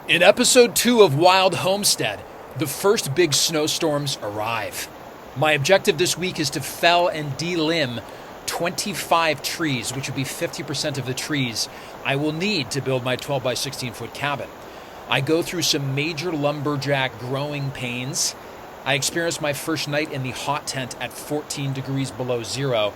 In episode 2 of Wild Homestead, the first big snowstorms arrive. My objective this week is to fell and delimb 25 trees, which would be 50% of the trees I will need to build my 12 by 16 foot cabin. I go through some major lumberjack growing pains. I experience my first night in the hot tent at 14 degrees below zero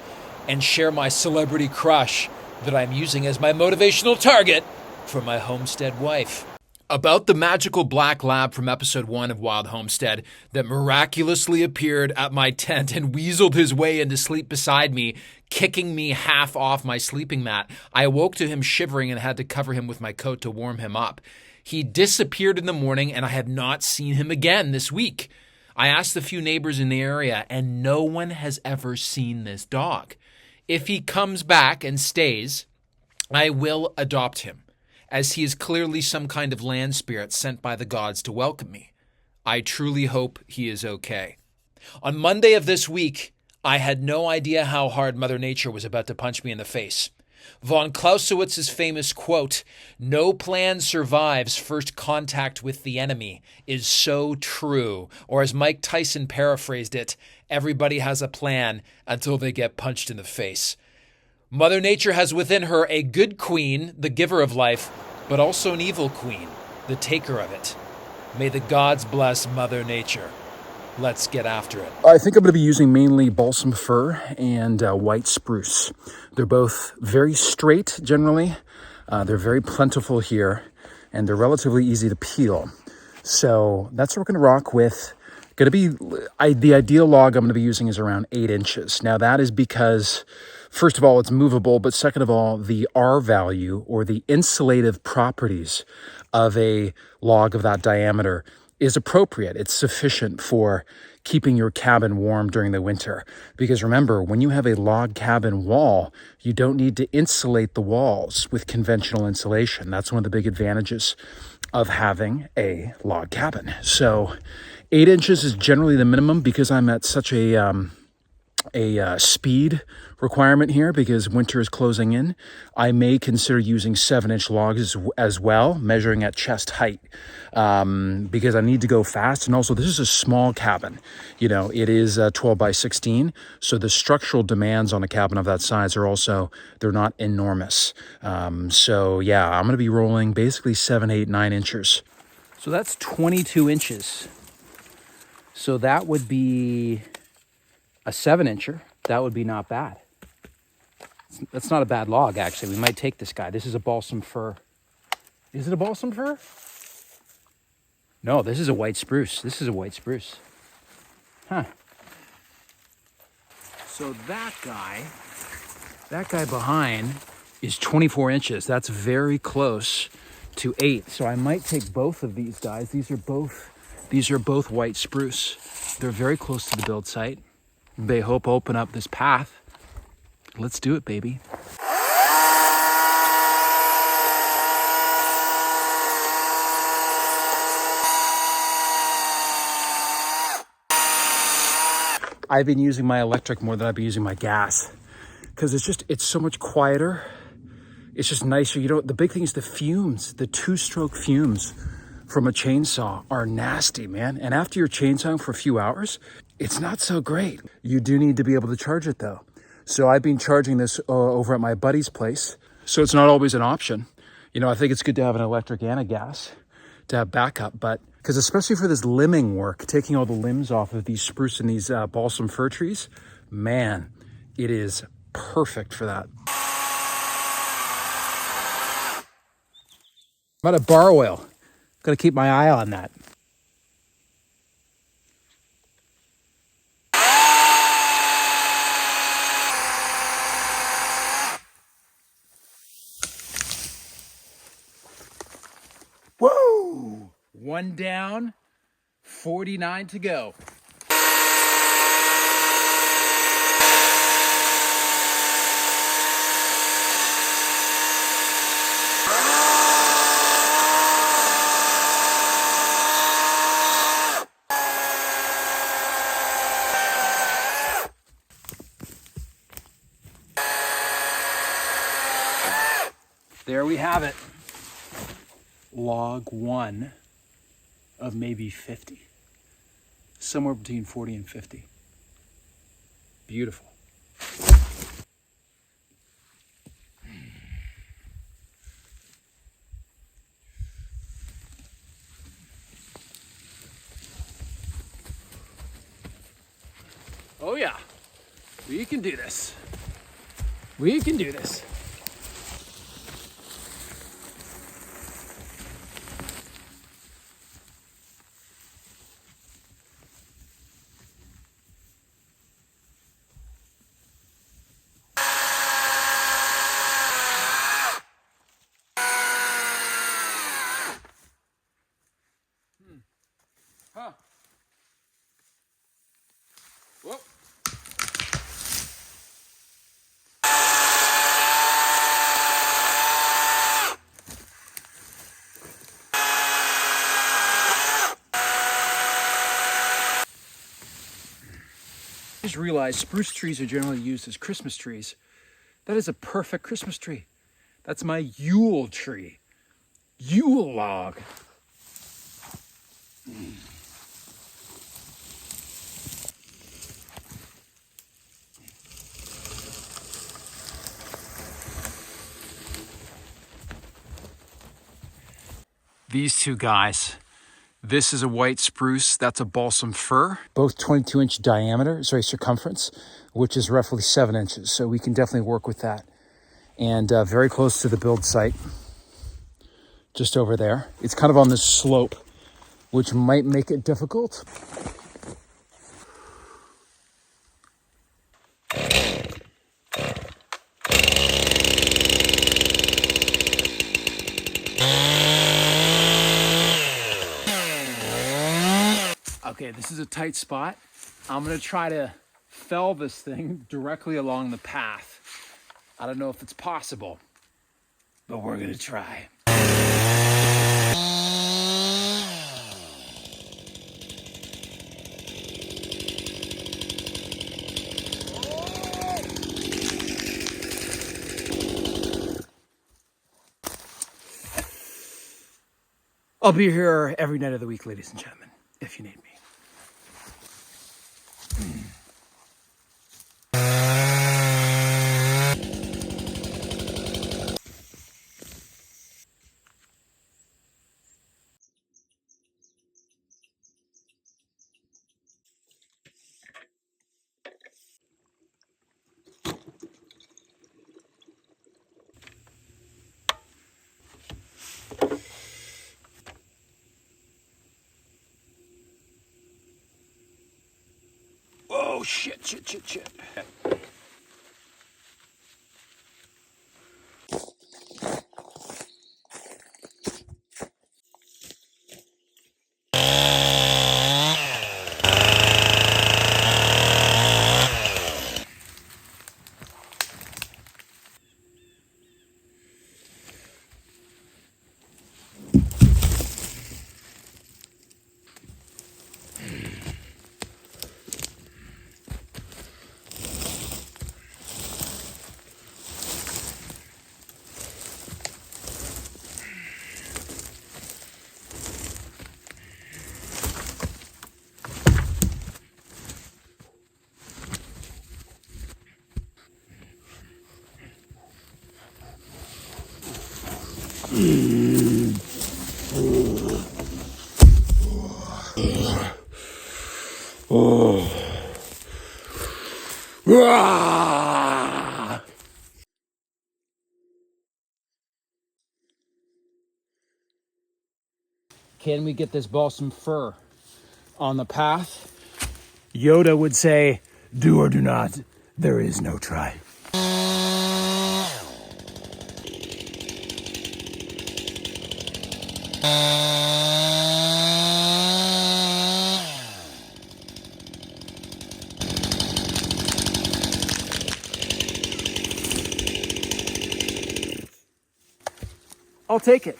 and share my celebrity crush that I'm using as my motivational target for my homestead wife. About the magical black lab from episode 1 of Wild Homestead that miraculously appeared at my tent and weaseled his way into sleep beside me, kicking me half off my sleeping mat. I awoke to him shivering and had to cover him with my coat to warm him up. He disappeared in the morning and I have not seen him again this week. I asked a few neighbors in the area and no one has ever seen this dog. If he comes back and stays, I will adopt him, as he is clearly some kind of land spirit sent by the gods to welcome me. I truly hope he is okay. On Monday of this week, I had no idea how hard Mother Nature was about to punch me in the face. Von Clausewitz's famous quote, "No plan survives first contact with the enemy," is so true. Or as Mike Tyson paraphrased it, everybody has a plan until they get punched in the face. Mother Nature has within her a good queen, the giver of life, but also an evil queen, the taker of it. May the gods bless Mother Nature. Let's get after it. I think I'm going to be using mainly balsam fir and white spruce. They're both very straight generally. They're very plentiful here, and they're relatively easy to peel. So that's what we're going to rock with. The ideal log I'm going to be using is around 8 inches. Now that is because, first of all, it's movable, but second of all, the R value or the insulative properties of a log of that diameter is appropriate. It's sufficient for keeping your cabin warm during the winter. Because remember, when you have a log cabin wall, you don't need to insulate the walls with conventional insulation. That's one of the big advantages of having a log cabin. So 8 inches is generally the minimum because I'm at such a speed requirement here because winter is closing in. I may consider using 7-inch logs as well, measuring at chest height, because I need to go fast. And also, this is a small cabin. You know, it is 12 by 16, so the structural demands on a cabin of that size are also, they're not enormous. So yeah, I'm going to be rolling basically 7, 8, 9 inches. So that's 22 inches. So that would be a 7-incher. That would be not bad. That's not a bad log, actually. We might take this guy. This is a balsam fir. Is it a balsam fir? No, this is a white spruce. This is a white spruce. Huh. So that guy behind is 24 inches. That's very close to 8. So I might take both of these guys. These are both white spruce. They're very close to the build site. They hope open up this path. Let's do it, baby. I've been using my electric more than I've been using my gas because it's so much quieter. It's just nicer. You know, the big thing is the fumes, the 2-stroke fumes from a chainsaw are nasty, man. And after you're chainsawing for a few hours, it's not so great. You do need to be able to charge it though. So I've been charging this over at my buddy's place. So it's not always an option. You know, I think it's good to have an electric and a gas to have backup, but because especially for this limbing work, taking all the limbs off of these spruce and these balsam fir trees, man, it is perfect for that. I'm out of bar oil. Got to keep my eye on that. Woo! 1 down, 49 to go. There we have it. log one of maybe 50. Somewhere between 40 and 50. Beautiful. Oh yeah, we can do this. We can do this. Huh. Whoop. I just realized spruce trees are generally used as Christmas trees. That is a perfect Christmas tree. That's my Yule tree. Yule log. These two guys. This is a white spruce, that's a balsam fir. Both 22-inch diameter, circumference, which is roughly 7 inches. So we can definitely work with that. And very close to the build site, just over there. It's kind of on this slope, which might make it difficult. Okay, this is a tight spot. I'm gonna try to fell this thing directly along the path. I don't know if it's possible, but we're gonna try. I'll be here every night of the week, ladies and gentlemen, if you need me. Oh, shit. Can we get this balsam fir on the path? Yoda would say, do or do not, there is no try. I'll take it.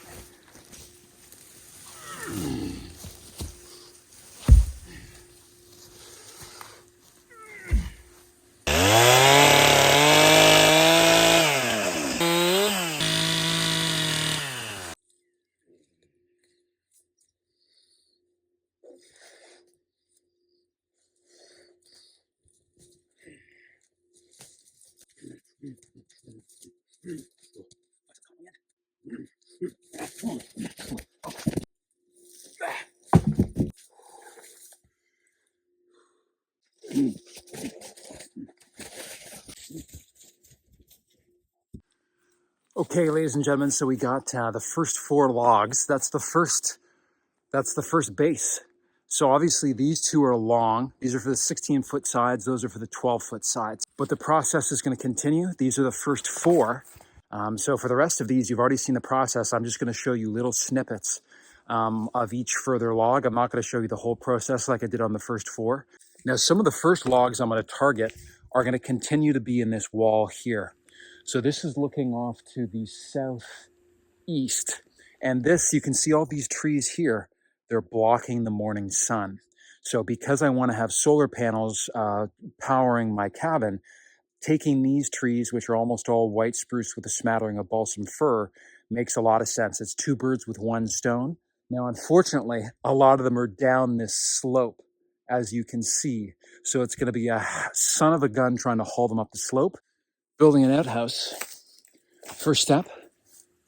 Okay, ladies and gentlemen, so we got the first 4 logs. That's the first base. So obviously these 2 are long. These are for the 16-foot sides. Those are for the 12-foot sides. But the process is going to continue. These are the first 4. So for the rest of these, you've already seen the process. I'm just going to show you little snippets of each further log. I'm not going to show you the whole process like I did on the first 4. Now, some of the first logs I'm going to target are going to continue to be in this wall here. So this is looking off to the southeast. And this, you can see all these trees here, they're blocking the morning sun. So because I want to have solar panels powering my cabin, taking these trees, which are almost all white spruce with a smattering of balsam fir, makes a lot of sense. It's 2 birds with 1 stone. Now, unfortunately, a lot of them are down this slope, as you can see. So it's going to be a son of a gun trying to haul them up the slope. Building an outhouse. First step,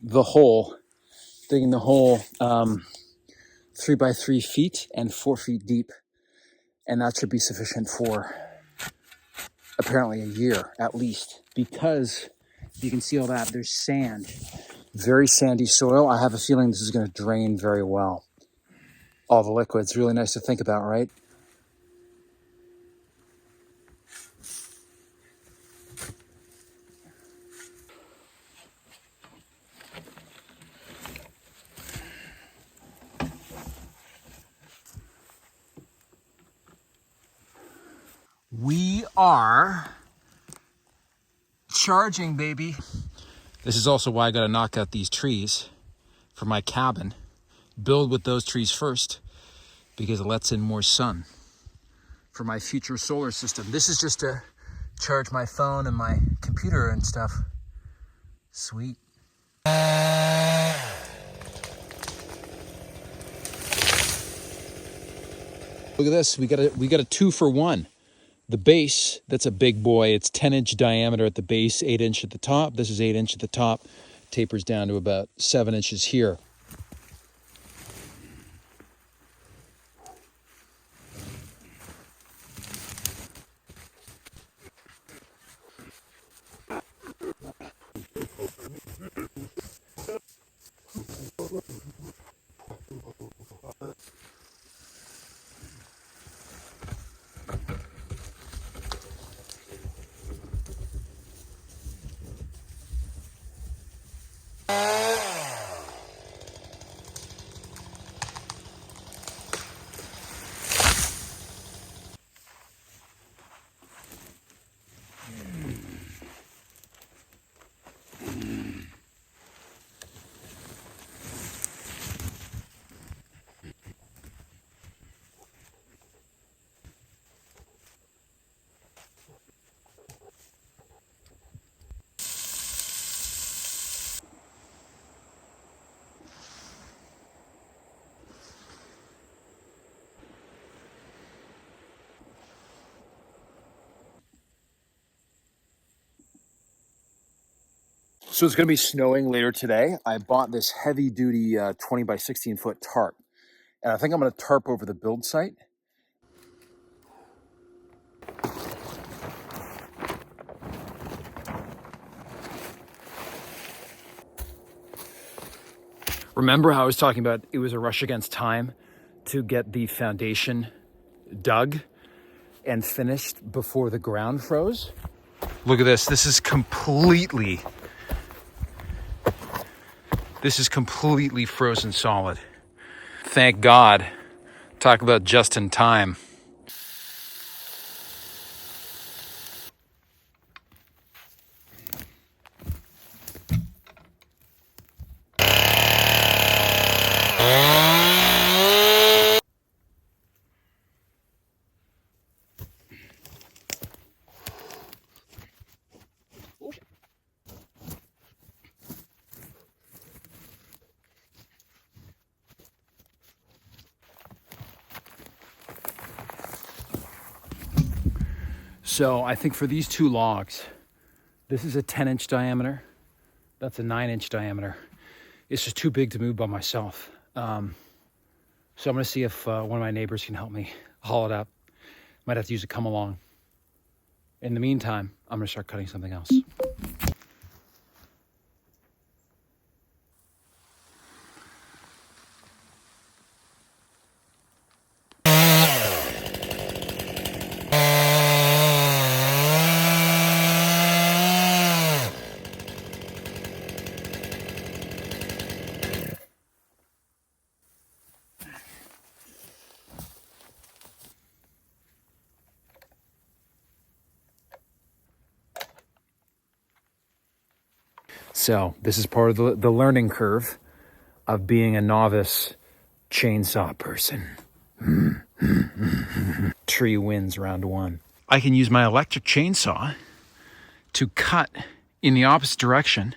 the hole. Digging the hole 3 by 3 feet and 4 feet deep. And that should be sufficient for apparently a year at least, because you can see all that, there's sand, very sandy soil. I have a feeling this is going to drain very well. All the liquids, really nice to think about, right? We are charging, baby. This is also why I got to knock out these trees for my cabin. Build with those trees first because it lets in more sun for my future solar system. This is just to charge my phone and my computer and stuff. Sweet. Look at this. We got a 2 for 1. The base, that's a big boy. It's 10-inch diameter at the base, 8-inch at the top. This is 8-inch at the top. Tapers down to about 7 inches here. So it's going to be snowing later today. I bought this heavy duty 20 by 16 foot tarp. And I think I'm going to tarp over the build site. Remember how I was talking about it was a rush against time to get the foundation dug and finished before the ground froze? Look at this. This is completely frozen solid. Thank God. Talk about just in time. So I think for these 2 logs, this is a 10-inch diameter. That's a 9-inch diameter. It's just too big to move by myself. So I'm gonna see if one of my neighbors can help me haul it up. Might have to use a come along. In the meantime, I'm gonna start cutting something else. So this is part of the learning curve of being a novice chainsaw person. Tree wins round one. I can use my electric chainsaw to cut in the opposite direction.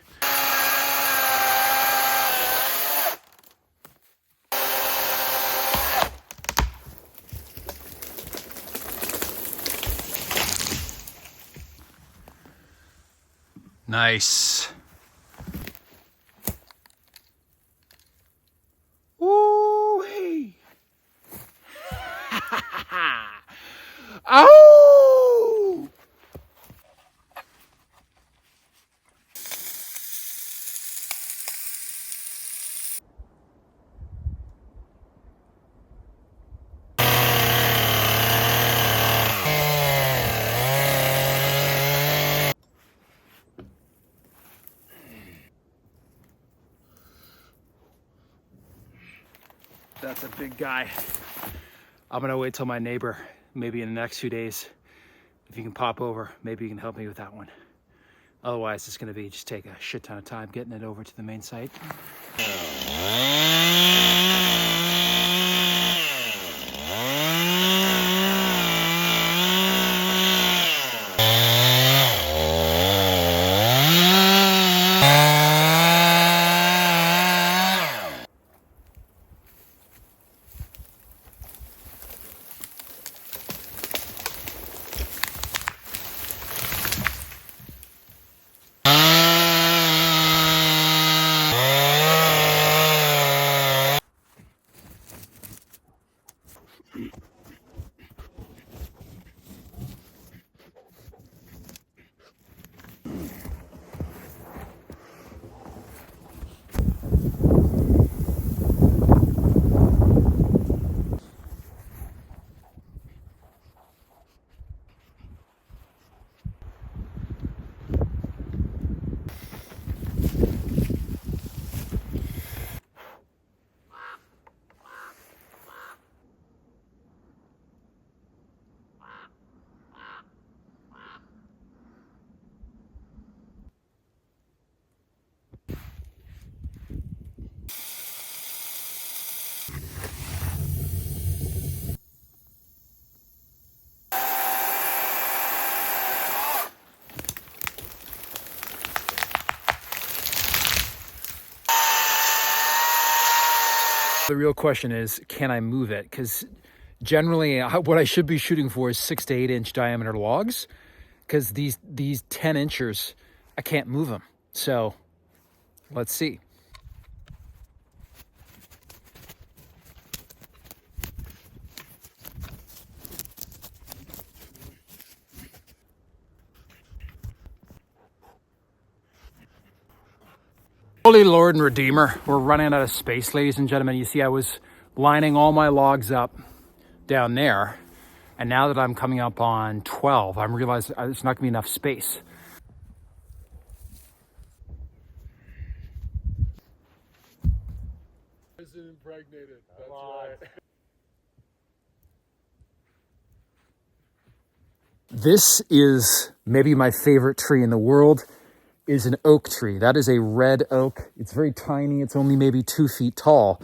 Nice. Ooh-wee. Ow! That's a big guy. I'm gonna wait till my neighbor, maybe in the next few days, if you can pop over, maybe you can help me with that one. Otherwise, it's gonna be just take a shit ton of time getting it over to the main site. The real question is, can I move it? Because generally what I should be shooting for is 6 to 8 inch diameter logs, because these 10 inchers, I can't move them. So let's see. Holy Lord and Redeemer, we're running out of space, ladies and gentlemen. You see, I was lining all my logs up down there, and now that I'm coming up on 12, I'm realizing there's not gonna be enough space. Impregnated. That's right. This is maybe my favorite tree in the world. Is an oak tree. That is a red oak. It's very tiny. It's only maybe 2 feet tall,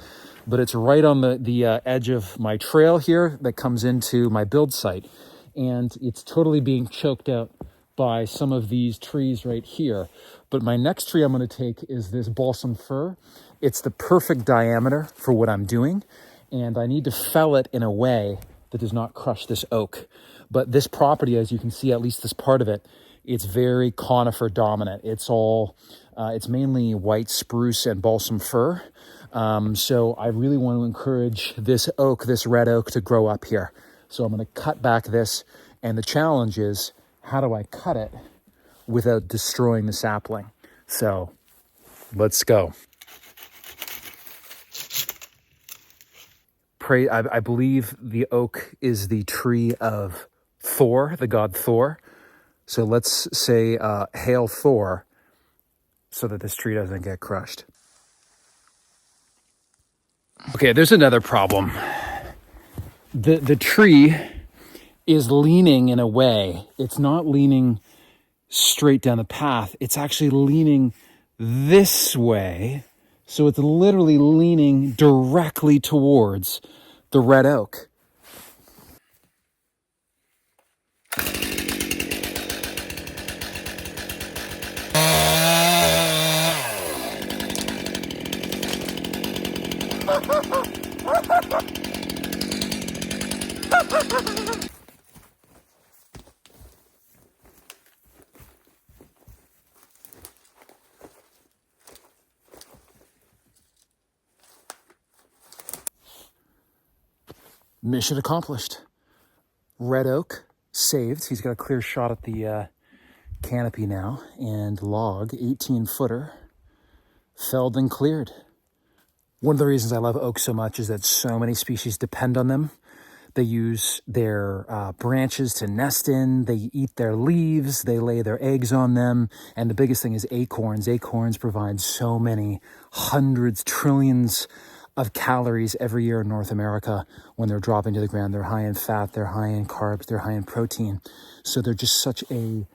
but it's right on the edge of my trail here that comes into my build site. And it's totally being choked out by some of these trees right here. But my next tree I'm going to take is this balsam fir. It's the perfect diameter for what I'm doing. And I need to fell it in a way that does not crush this oak. But this property, as you can see, at least this part of it, it's very conifer dominant. It's mainly white spruce and balsam fir. So I really want to encourage this red oak to grow up here. So I'm going to cut back this, and the challenge is, how do I cut it without destroying the sapling? So let's go. I believe the oak is the tree of Thor, the god Thor. So let's say, hail Thor, so that this tree doesn't get crushed. Okay, there's another problem. The tree is leaning in a way. It's not leaning straight down the path. It's actually leaning this way. So it's literally leaning directly towards the red oak. Mission accomplished. Red oak saved. He's got a clear shot at the canopy now. And log, 18-footer, felled and cleared. One of the reasons I love oak so much is that so many species depend on them. They use their branches to nest in. They eat their leaves. They lay their eggs on them. And the biggest thing is acorns. Acorns provide so many hundreds, trillions of calories every year in North America when they're dropping to the ground. They're high in fat, they're high in carbs, they're high in protein. So they're just such a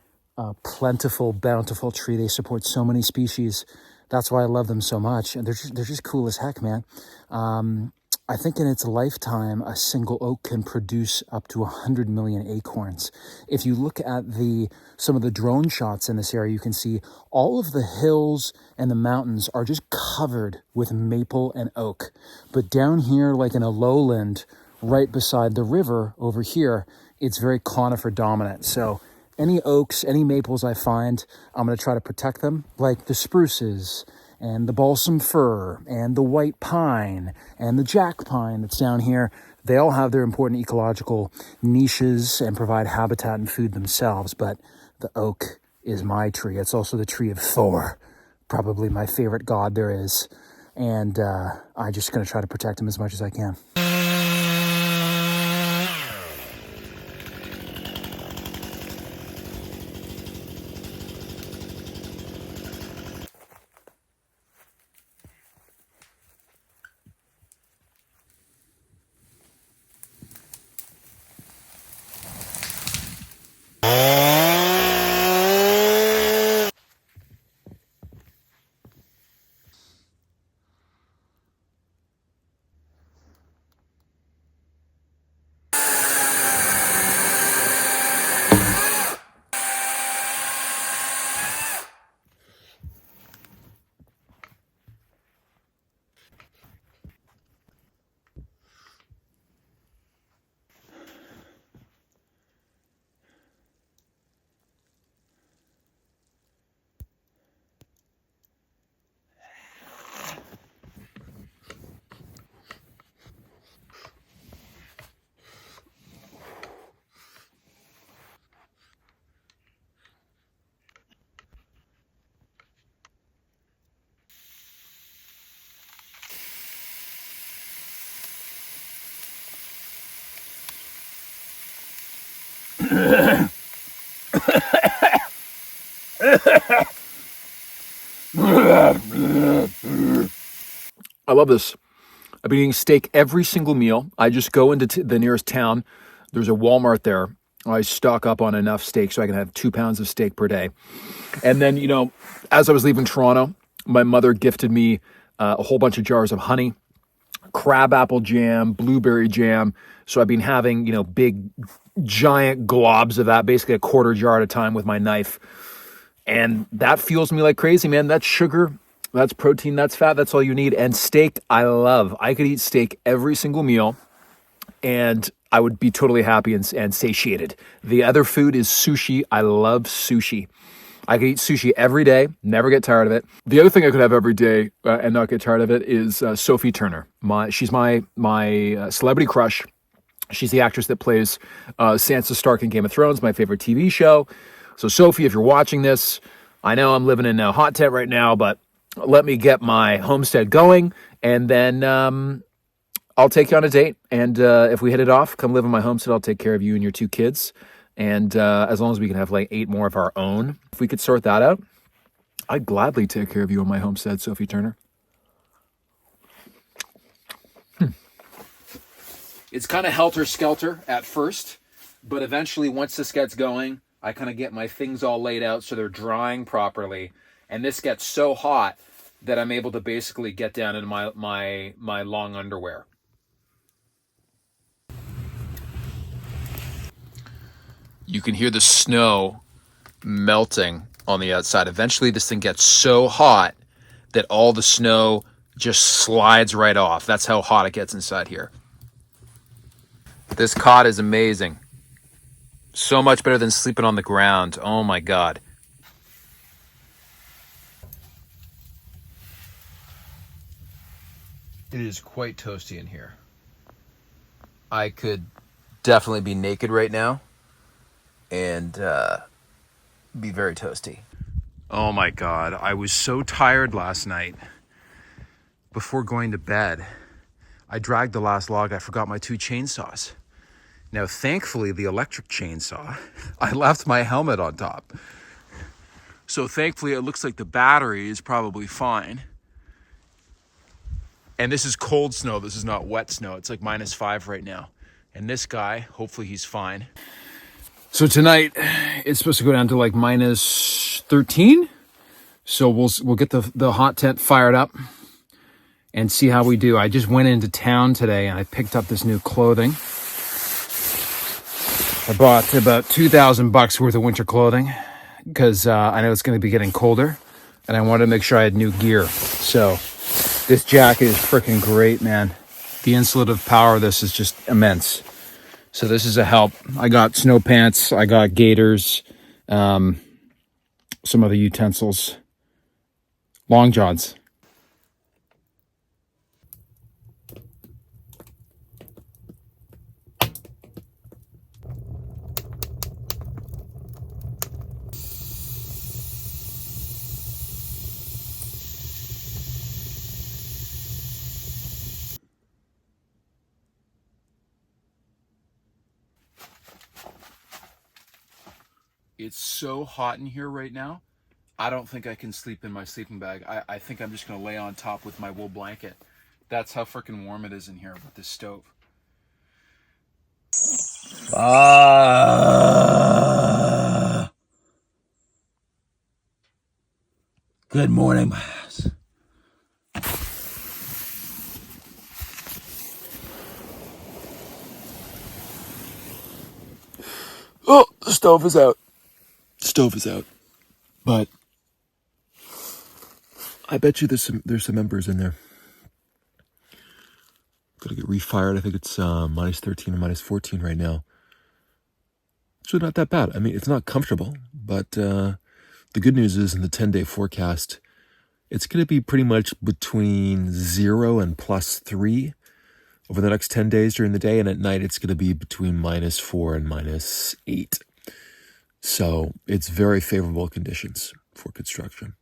plentiful, bountiful tree. They support so many species. That's why I love them so much. And they're just cool as heck, man. I think in its lifetime, a single oak can produce up to 100 million acorns. If you look at some of the drone shots in this area, you can see all of the hills and the mountains are just covered with maple and oak. But down here, like in a lowland, right beside the river over here, it's very conifer dominant. So any oaks, any maples I find, I'm going to try to protect them, like the spruces and the balsam fir and the white pine and the jack pine that's down here. They all have their important ecological niches and provide habitat and food themselves. But the oak is my tree. It's also the tree of Thor, probably my favorite god there is. And I'm just going to try to protect him as much as I can. I love this. I've been eating steak every single meal. I just go into the nearest town. There's a Walmart there. I stock up on enough steak so I can have 2 pounds of steak per day. And then, as I was leaving Toronto, my mother gifted me a whole bunch of jars of honey, crabapple jam, blueberry jam. So I've been having, big, giant globs of that, basically a quarter jar at a time with my knife. And that fuels me like crazy, man. That's sugar, that's protein, that's fat, that's all you need. And steak, I love. I could eat steak every single meal. and I would be totally happy and satiated. The other food is sushi. I love sushi. I could eat sushi every day, never get tired of it. The other thing I could have every day and not get tired of it is Sophie Turner. She's my celebrity crush. She's the actress that plays Sansa Stark in Game of Thrones, my favorite TV show. So Sophie, if you're watching this, I know I'm living in a hot tent right now, but let me get my homestead going, and then I'll take you on a date. And if we hit it off, come live in my homestead. I'll take care of you and your 2 kids. And as long as we can have like 8 more of our own, if we could sort that out, I'd gladly take care of you on my homestead, Sophie Turner. It's kind of helter-skelter at first, but eventually once this gets going, I kind of get my things all laid out so they're drying properly. And this gets so hot that I'm able to basically get down into my long underwear. You can hear the snow melting on the outside. Eventually this thing gets so hot that all the snow just slides right off. That's how hot it gets inside here. This cot is amazing. So much better than sleeping on the ground. Oh my God. It is quite toasty in here. I could definitely be naked right now and be very toasty. Oh my God. I was so tired last night. Before going to bed, I dragged the last log. I forgot my 2 chainsaws. Now, thankfully, the electric chainsaw, I left my helmet on top. So thankfully, it looks like the battery is probably fine. And this is cold snow. This is not wet snow. It's like -5 right now. And this guy, hopefully he's fine. So tonight, it's supposed to go down to like -13. So we'll get the hot tent fired up and see how we do. I just went into town today and I picked up this new clothing. I bought about $2,000 worth of winter clothing because I know it's going to be getting colder, and I wanted to make sure I had new gear. So this jacket is freaking great, man. The insulative power of this is just immense. So this is a help. I got snow pants, I got gaiters, some other utensils, long johns. It's so hot in here right now. I don't think I can sleep in my sleeping bag. I think I'm just going to lay on top with my wool blanket. That's how freaking warm it is in here with this stove. Good morning, my ass. Oh, the stove is out. Stove is out. But I bet you there's some embers in there. Gotta get refired. I think it's -13 or -14 right now. It's really not that bad. I mean, it's not comfortable, but the good news is in the 10-day forecast, it's going to be pretty much between 0 and +3 over the next 10 days during the day, and at night it's going to be between -4 and -8. So it's very favorable conditions for construction.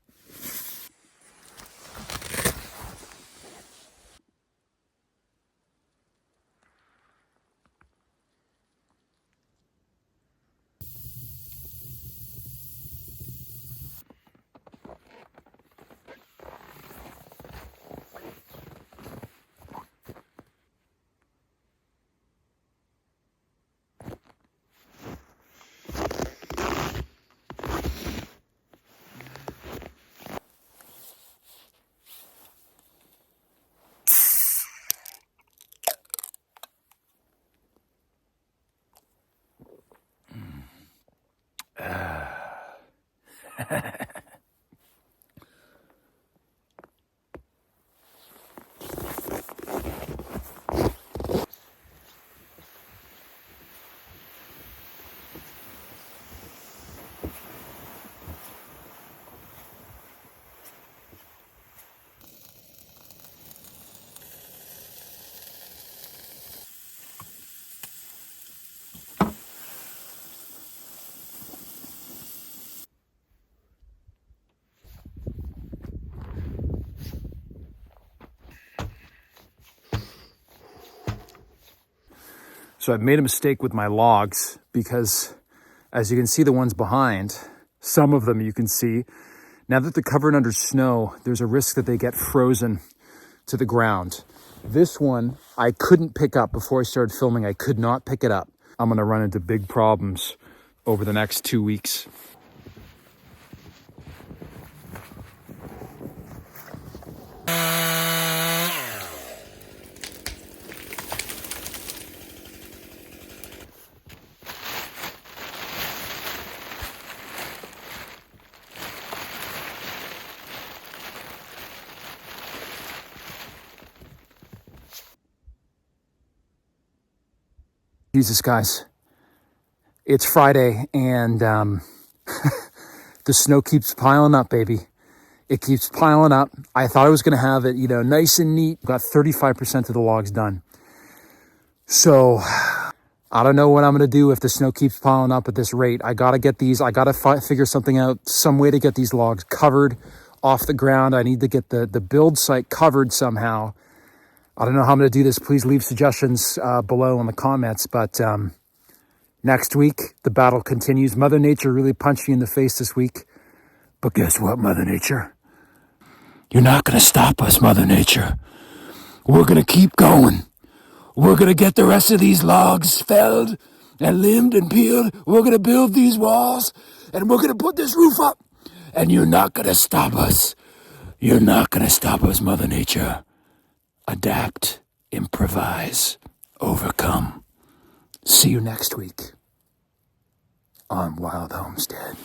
So I've made a mistake with my logs because, as you can see, the ones behind, some of them you can see, now that they're covered under snow, there's a risk that they get frozen to the ground. This one I couldn't pick up before I started filming. I could not pick it up. I'm gonna run into big problems over the next 2 weeks. Jesus, guys, it's Friday and the snow keeps piling up, baby. It keeps piling up. I thought I was going to have it, nice and neat. Got 35% of the logs done. So I don't know what I'm going to do if the snow keeps piling up at this rate. I got to get these. I got to figure something out, some way to get these logs covered off the ground. I need to get the build site covered somehow. I don't know how I'm going to do this. Please leave suggestions below in the comments. But next week, the battle continues. Mother Nature really punched me in the face this week. But guess what, Mother Nature? You're not going to stop us, Mother Nature. We're going to keep going. We're going to get the rest of these logs felled and limbed and peeled. We're going to build these walls. And we're going to put this roof up. And you're not going to stop us. You're not going to stop us, Mother Nature. Adapt, improvise, overcome. See you next week on Wild Homestead.